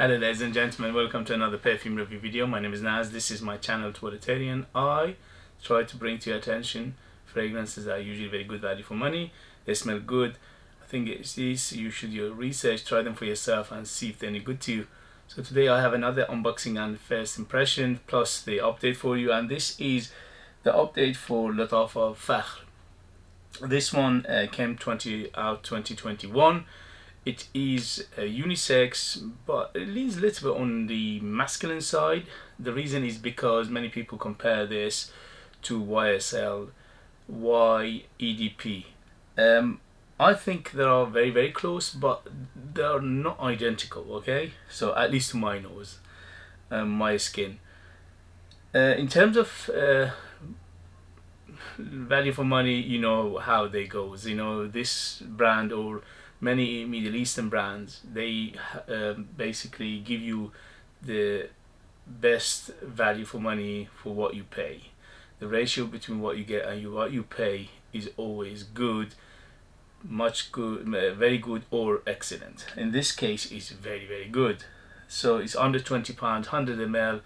Hello ladies and gentlemen, welcome to another perfume review video. My name is Naz, this is my channel Toiletterian. I try to bring to your attention fragrances that are usually very good value for money. They smell good. I think it's these, you should do your research, try them for yourself and see if they're any good to you. So today I have another unboxing and first impression plus the update for you, and this is the update for Lattafa Fakhar. This one came out 2021. It is unisex, but it leans a little bit on the masculine side. The reason is because many people compare this to YSL, YEDP. I think they are very, very close, but they are not identical, okay? So at least to my nose, my skin. In terms of value for money, you know how they goes. You know, this brand or many Middle Eastern brands, they basically give you the best value for money for what you pay. The ratio between what you get and what you pay is always good, much good, very good or excellent. In this case, it's very, very good. So it's under £20, 100 ml,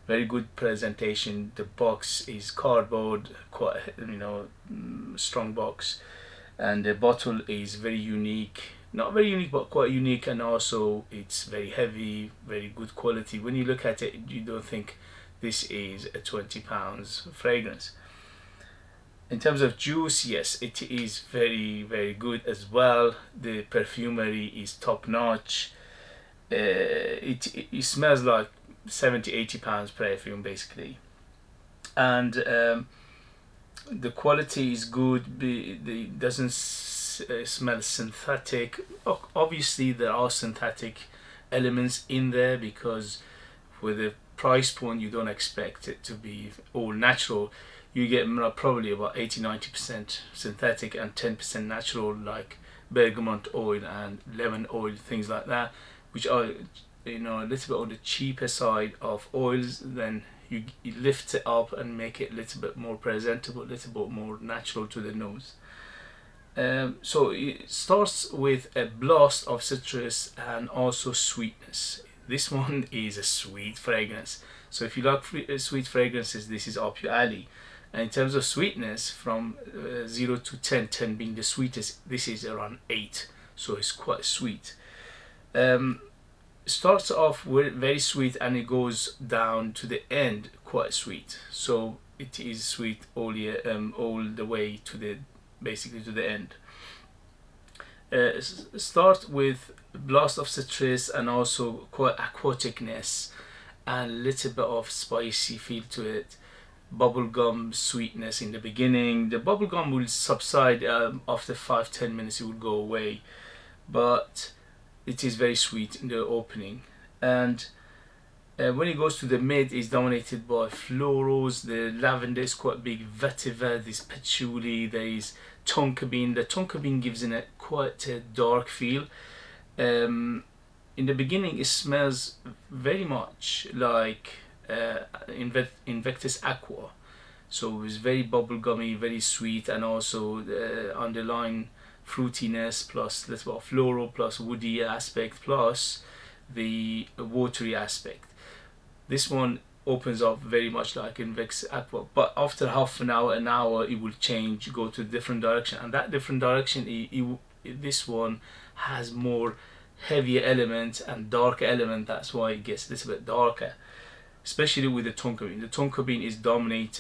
very good presentation. The box is cardboard, quite, you know, strong box, and the bottle is very unique, not very unique but quite unique, and also it's very heavy, very good quality. When you look at it, you don't think this is a £20 fragrance. In terms of juice, yes, it is very, very good as well. The perfumery is top notch. It smells like 70-80 pounds perfume basically, and the quality is good. It doesn't smell synthetic. Obviously there are synthetic elements in there because with the price point you don't expect it to be all natural. You get probably about 80-90% synthetic and 10% natural, like bergamot oil and lemon oil, things like that, which are, you know, a little bit on the cheaper side of oils. Then you lift it up and make it a little bit more presentable, a little bit more natural to the nose. So it starts with a blast of citrus and also sweetness. This one is a sweet fragrance, so if you like sweet fragrances, this is up your alley. And in terms of sweetness, from 0 to 10, 10 being the sweetest, this is around 8, so it's quite sweet. Starts off with very sweet and it goes down to the end quite sweet, so it is sweet all year, all the way to the basically to the end. Start with blast of citrus and also quite aquaticness and a little bit of spicy feel to it. Bubblegum sweetness in the beginning. The bubblegum will subside after 5-10 minutes, it will go away, but it is very sweet in the opening. And when it goes to the mid, it's dominated by florals. The lavender is quite big, vetiver, there's patchouli, there is tonka bean. The tonka bean gives in it quite a dark feel. In the beginning it smells very much like Invictus Aqua, so it's very bubblegummy, very sweet, and also the underlying fruitiness plus little bit of floral plus woody aspect plus the watery aspect. This one opens up very much like Invictus Aqua, but after half an hour, it will change, go to a different direction, and that different direction, this one has more heavier element and dark element. That's why it gets a little bit darker, especially with the tonka bean. The tonka bean is dominant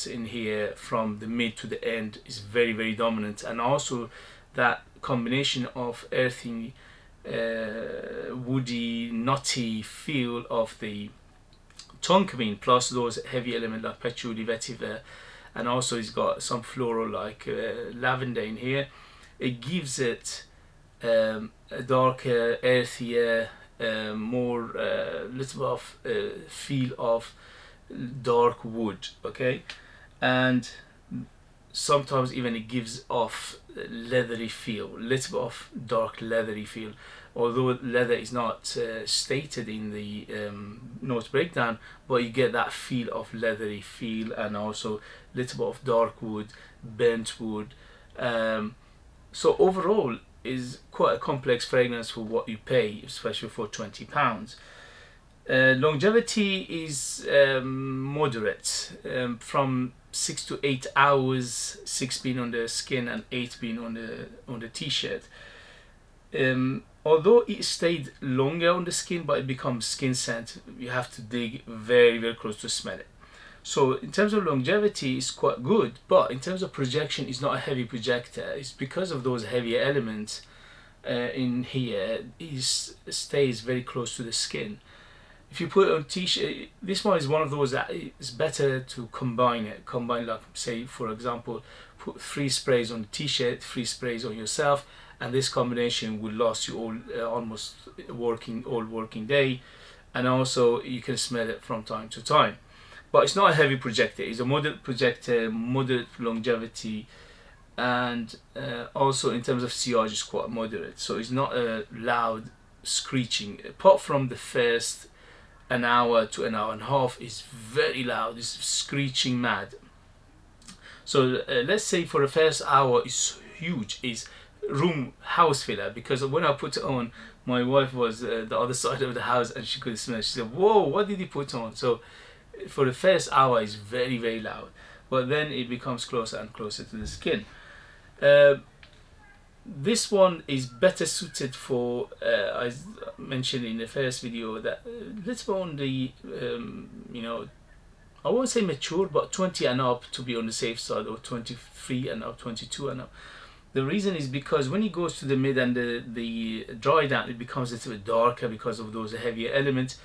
in here from the mid to the end, is very, very dominant, and also that combination of earthy, woody, nutty feel of the tonka bean plus those heavy elements like patchouli, vetiver, and also it's got some floral like lavender in here. It gives it a darker, earthier, more little of feel of dark wood, okay, and sometimes even it gives off leathery feel, little bit of dark leathery feel, although leather is not stated in the note breakdown, but you get that feel of leathery feel, and also little bit of dark wood, burnt wood. So overall is quite a complex fragrance for what you pay, especially for £20. Longevity is moderate, from 6 to 8 hours, 6 being on the skin and 8 being on the t-shirt. Although it stayed longer on the skin, but it becomes skin scent, you have to dig very, very close to smell it. So in terms of longevity, it's quite good, but in terms of projection, it's not a heavy projector. It's because of those heavier elements in here, it stays very close to the skin. If you put it on t-shirt, this one is one of those that it's better to combine it. Combine, like, say, for example, put 3 sprays on the t-shirt, 3 sprays on yourself, and this combination will last you all almost working day, and also you can smell it from time to time. But it's not a heavy projector. It's a moderate projector, moderate longevity, and also in terms of sillage, it's quite moderate. So it's not a loud screeching. Apart from the first an hour to an hour and a half, is very loud. It's screeching mad. So let's say for the first hour, it's huge. It's house filler, because when I put it on, my wife was the other side of the house and she couldn't smell it. She said, "Whoa, what did he put on?" So for the first hour, it's very, very loud, but then it becomes closer and closer to the skin. This one is better suited for, I mentioned in the first video, that let's go on the, you know, I won't say mature, but 20 and up to be on the safe side, or 23 and up, 22 and up. The reason is because when it goes to the mid and the dry down, it becomes a little bit darker because of those heavier elements.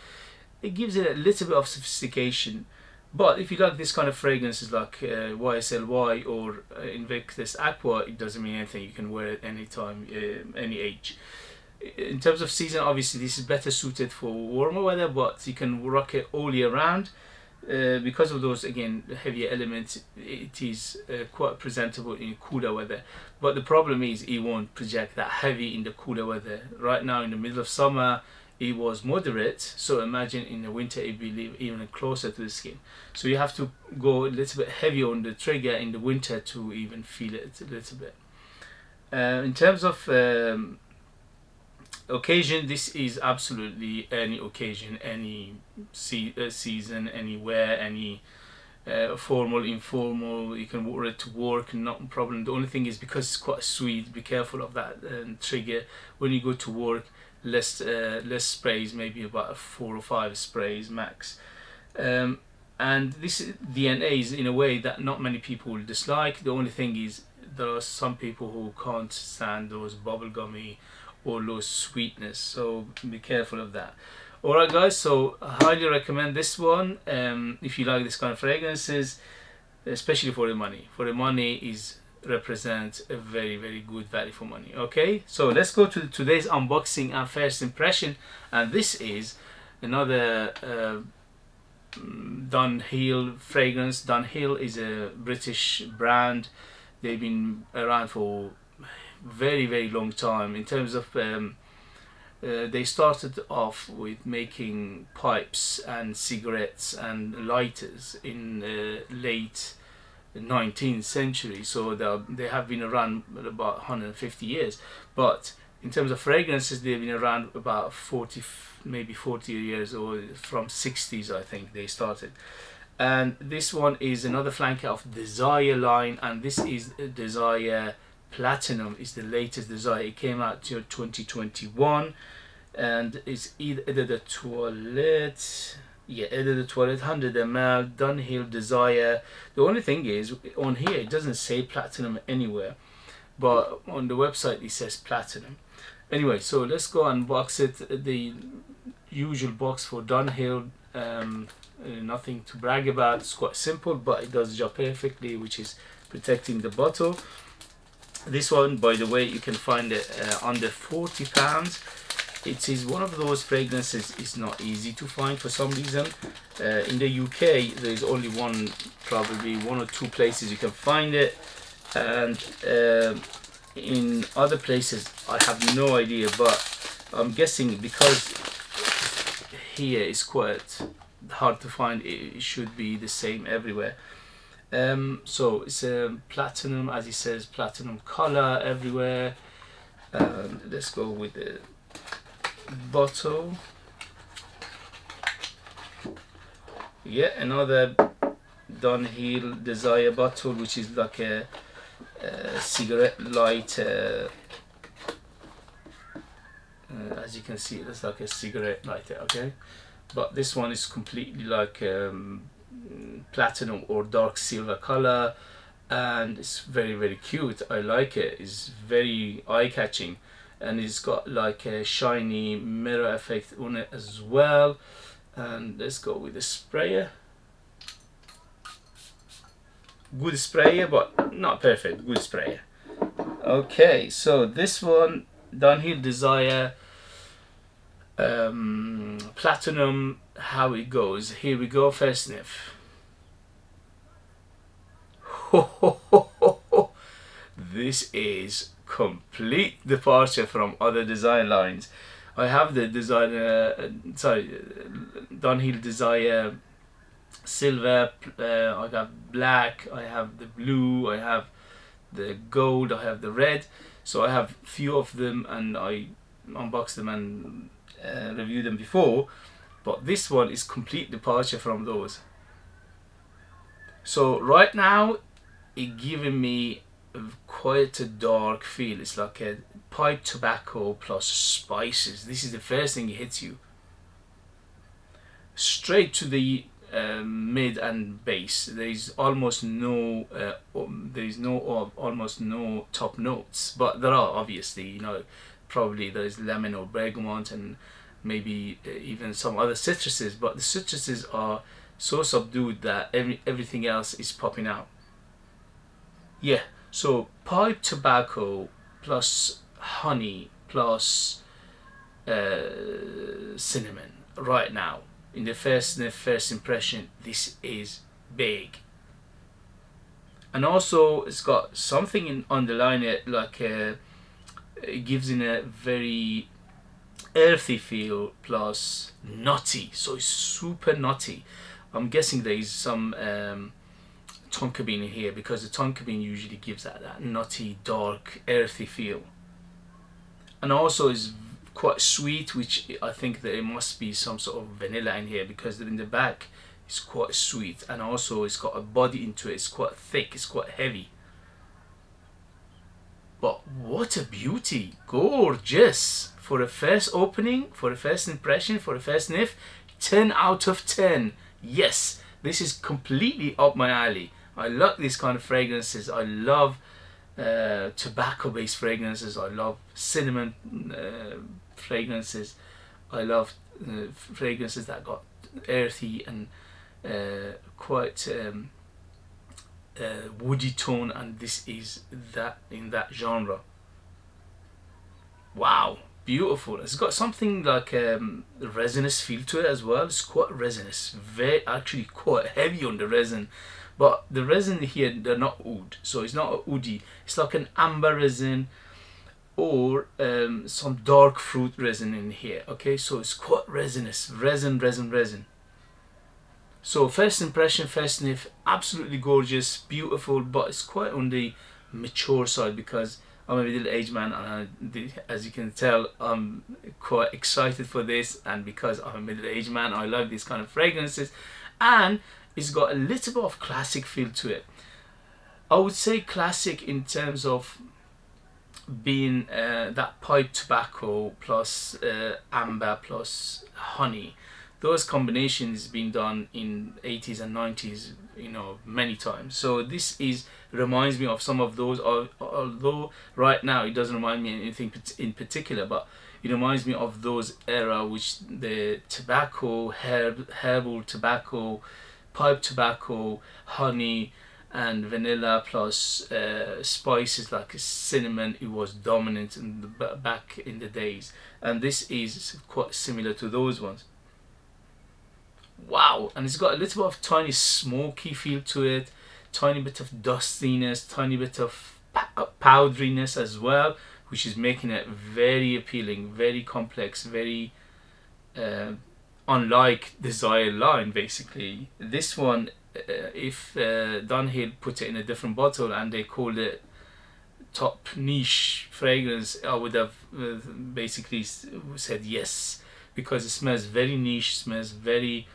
It gives it a little bit of sophistication. But if you like this kind of fragrances like YSLY or Invictus Aqua, it doesn't mean anything. You can wear it anytime, any age. In terms of season, obviously this is better suited for warmer weather, but you can rock it all year round. Because of those, again, heavier elements, it is quite presentable in cooler weather. But the problem is it won't project that heavy in the cooler weather. Right now in the middle of summer, it was moderate, so imagine in the winter it'd be even closer to the skin. So you have to go a little bit heavier on the trigger in the winter to even feel it a little bit. In terms of occasion, this is absolutely any occasion, any season, anywhere, any formal, informal. You can wear it to work, not a problem. The only thing is, because it's quite sweet, be careful of that trigger when you go to work. Less sprays, maybe about 4 or 5 sprays max. And this DNA is in a way that not many people will dislike. The only thing is, there are some people who can't stand those bubblegummy or those sweetness, so be careful of that. Alright guys, so I highly recommend this one if you like this kind of fragrances, especially for the money. For the money is represents a very, very good value for money. Okay, so let's go to today's unboxing and first impression, and this is another Dunhill fragrance. Dunhill is a British brand. They've been around for very, very long time. In terms of they started off with making pipes and cigarettes and lighters in the late 19th century, so they have been around about 150 years. But in terms of fragrances, they've been around about 40, maybe 40 years, or from 60s I think they started. And this one is another flanker of Desire line, and this is Desire Platinum. Is the latest Desire. It came out to 2021, and it's either the toilet, either the toilet 100 ml Dunhill Desire. The only thing is, on here it doesn't say platinum anywhere, but on the website it says platinum. Anyway, so let's go unbox it. The usual box for Dunhill. Nothing to brag about. It's quite simple, but it does the job perfectly, which is protecting the bottle. This one, by the way, you can find it under £40. It is one of those fragrances. It's not easy to find for some reason. In the UK, there's only probably one or two places you can find it, and in other places I have no idea, but I'm guessing because here is quite hard to find, it should be the same everywhere. So it's a platinum, as it says, platinum color everywhere. And let's go with the bottle. Yeah, another Dunhill Desire bottle, which is like a cigarette light. As you can see, it's like a cigarette lighter, okay? But this one is completely like platinum or dark silver color, and it's very, very cute. I like it. It's very eye-catching, and it's got like a shiny mirror effect on it as well. And let's go with the sprayer. Good sprayer, but not perfect. Good sprayer. Okay, so this one, Dunhill Desire Platinum. How it goes? Here we go. First sniff. This is complete departure from other design lines. I have the Dunhill Desire Silver, I have black, I have the blue, I have the gold, I have the red. So I have few of them, and I unboxed them and reviewed them before, but this one is complete departure from those. So right now it giving me quite a dark feel. It's like a pipe tobacco plus spices. This is the first thing it hits you. Straight to the mid and base. There's almost no almost no top notes, but there are obviously, you know, probably there's lemon or bergamot and maybe even some other citruses, but the citruses are so subdued that everything else is popping out. Yeah, so pipe tobacco plus honey plus cinnamon right now. In the first sniff, first impression, this is big. And also it's got something in underlying it, like it gives in a very earthy feel plus nutty, so it's super nutty. I'm guessing there is some tonka bean in here, because the tonka bean usually gives that nutty, dark, earthy feel. And also is quite sweet, which I think there must be some sort of vanilla in here, because in the back it's quite sweet, and also it's got a body into it. It's quite thick, it's quite heavy. But what a beauty, gorgeous. For a first opening, for a first impression, for a first sniff, 10 out of 10. Yes, this is completely up my alley. I love these kind of fragrances. I love tobacco based fragrances. I love cinnamon fragrances. I love fragrances that got earthy and quite woody tone, and this is that in that genre. Wow, beautiful. It's got something like resinous feel to it as well. It's quite resinous, very actually quite heavy on the resin, but the resin here, they're not oud, so it's not a oudi. It's like an amber resin or some dark fruit resin in here. Okay, so it's quite resinous, resin. So first impression, first sniff, absolutely gorgeous, beautiful, but it's quite on the mature side, because I'm a middle-aged man, and as you can tell, I'm quite excited for this. And because I'm a middle-aged man, I like these kind of fragrances, and it's got a little bit of classic feel to it. I would say classic in terms of being that pipe tobacco plus amber plus honey. Those combinations been done in 80s and 90s, you know, many times. So this reminds me of some of those, although right now it doesn't remind me of anything in particular, but it reminds me of those era, which the tobacco, herbal tobacco, pipe tobacco, honey and vanilla plus spices like cinnamon, it was dominant in the back in the days, and this is quite similar to those ones. Wow, and it's got a little bit of tiny smoky feel to it, tiny bit of dustiness, tiny bit of powderiness as well, which is making it very appealing, very complex, very unlike Desire line. Basically this one, if Dunhill put it in a different bottle and they called it top niche fragrance, I would have basically said yes, because it smells very niche, smells very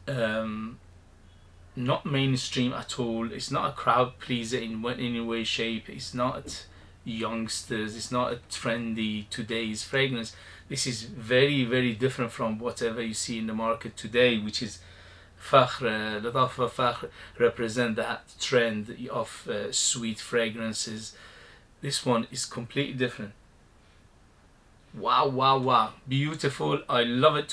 not mainstream at all. It's not a crowd pleaser in any way, shape. It's not youngsters. It's not a trendy today's fragrance. This is very, very different from whatever you see in the market today, which is Fakhr, Lattafa Fakhar represent that trend of sweet fragrances. This one is completely different. Wow, wow, wow. Beautiful. I love it